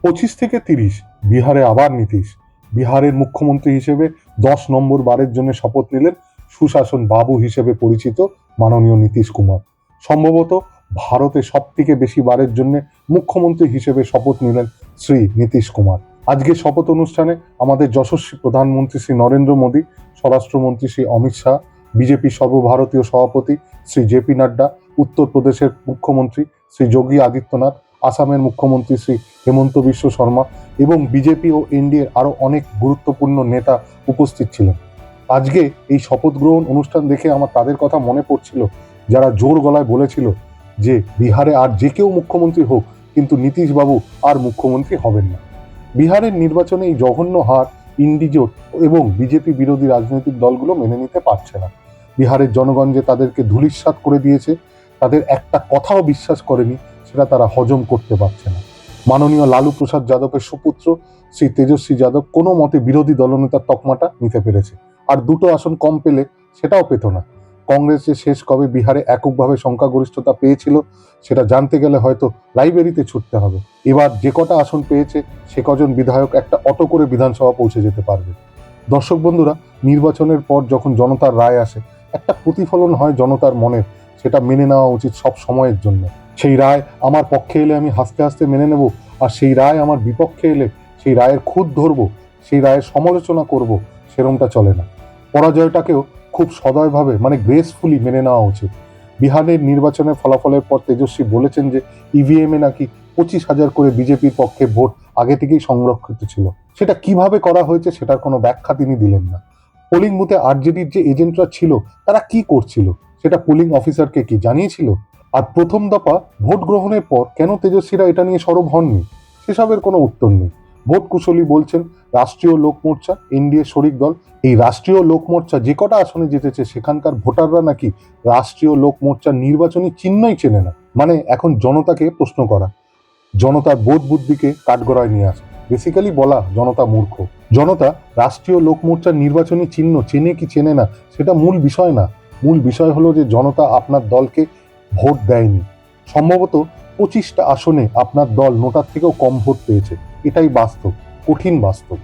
25 থেকে 30 বিহারে আবার নীতিশ। বিহারের মুখ্যমন্ত্রী হিসেবে 10 নম্বর বারের জন্য শপথ নিলেন সুশাসন বাবু হিসেবে পরিচিত মাননীয় নীতিশ কুমার। সম্ভবত ভারতে সব থেকে বেশি বারের জন্য মুখ্যমন্ত্রী হিসেবে শপথ নিলেন শ্রী নীতিশ কুমার। আজকে শপথ অনুষ্ঠানে আমাদের যশস্বী প্রধানমন্ত্রী শ্রী নরেন্দ্র মোদী, স্বরাষ্ট্রমন্ত্রী শ্রী অমিত শাহ, বিজেপি সর্বভারতীয় সভাপতি শ্রী জেপি নাড্ডা, উত্তরপ্রদেশের মুখ্যমন্ত্রী শ্রী যোগী আদিত্যনাথ, আসামের মুখ্যমন্ত্রী শ্রী হেমন্ত বিশ্ব শর্মা এবং বিজেপি ও এনডিএর আরো অনেক গুরুত্বপূর্ণ নেতা উপস্থিত ছিলেন। আজকে এই শপথ গ্রহণ অনুষ্ঠান দেখে আমার তাদের কথা মনে পড়ছিল যারা জোর গলায় বলেছিল যে বিহারে আর যে কেউ মুখ্যমন্ত্রী হোক, কিন্তু নীতিশ বাবু আর মুখ্যমন্ত্রী হবেন না। বিহারের নির্বাচনে এই জঘন্য হার ইন্ডিজোট এবং বিজেপি বিরোধী রাজনৈতিক দলগুলো মেনে নিতে পারছে না। বিহারের জনগণ যে তাদেরকে ধূলিসাৎ করে দিয়েছে, তাদের একটা কথাও বিশ্বাস করেনি, সেটা তারা হজম করতে পারছে না। মাননীয় লালু প্রসাদ যাদবের সুপুত্র শ্রী তেজস্বী যাদব কোনো মতে বিরোধী দলনেতার তকমাটা নিতে পেরেছে, আর দুটো আসন কম পেলে সেটাও পেত না। কংগ্রেস যে শেষ কবে বিহারে এককভাবে সংখ্যাগরিষ্ঠতা পেয়েছিল সেটা জানতে গেলে হয়তো লাইব্রেরিতে ছুটতে হবে। এবার যে কটা আসন পেয়েছে সে কজন বিধায়ক একটা অটো করে বিধানসভা পৌঁছে যেতে পারবে। দর্শক বন্ধুরা, নির্বাচনের পর যখন জনতার রায় আসে, একটা প্রতিফলন হয় জনতার মনের, সেটা মেনে নেওয়া উচিত সব সময়ের জন্য। সেই রায় আমার পক্ষে এলে আমি হাসতে হাসতে মেনে নেব, আর সেই রায় আমার বিপক্ষে এলে সেই রায়ের খুঁত ধরবো, সেই রায়ের সমালোচনা করব, সেরমটা চলে না। পরাজয়টাকেও খুব সদয়ভাবে গ্রেসফুলি মেনে নেওয়া উচিত। বিহারের নির্বাচনের ফলাফলের পর তেজস্বী বলেছেন যে ইভিএম এ নাকি 25,000 করে বিজেপির পক্ষে ভোট আগে থেকেই সংরক্ষিত ছিল। সেটা কিভাবে করা হয়েছে সেটার কোনো ব্যাখ্যা তিনি দিলেন না। পোলিং বুথে আরজেডির যে এজেন্টরা ছিল তারা কি করছিল সেটা পোলিং অফিসারকে কি জানিয়েছিল? আর প্রথম দফা ভোট গ্রহণের পর কেন তেজস্বীরা এটা নিয়ে সরব হননি, সেসবের কোনো উত্তর নেই। ভোট কুশলী বলছেন রাষ্ট্রীয় লোক মোর্চা, এনডিএ শরিক দল, এই রাষ্ট্রীয় লোক মোর্চা যে কটা আসনে জিতেছে সেখানকার ভোটাররা নাকি রাষ্ট্রীয় লোক মোর্চার নির্বাচনী চিহ্নই চেনে না। এখন জনতাকে প্রশ্ন করা, জনতার বোধ বুদ্ধিকে কাঠগড়ায় নিয়ে আসা, বেসিক্যালি বলা জনতা মূর্খ। জনতা রাষ্ট্রীয় লোক মোর্চার নির্বাচনী চিহ্ন চেনে কি চেনে না সেটা মূল বিষয় না। মূল বিষয় হলো যে জনতা আপনার দলকে ভোট দেয়নি। সম্ভবত 25টা আসনে আপনার দল নোটার থেকেও কম ভোট পেয়েছে, এটাই বাস্তব, কঠিন বাস্তব।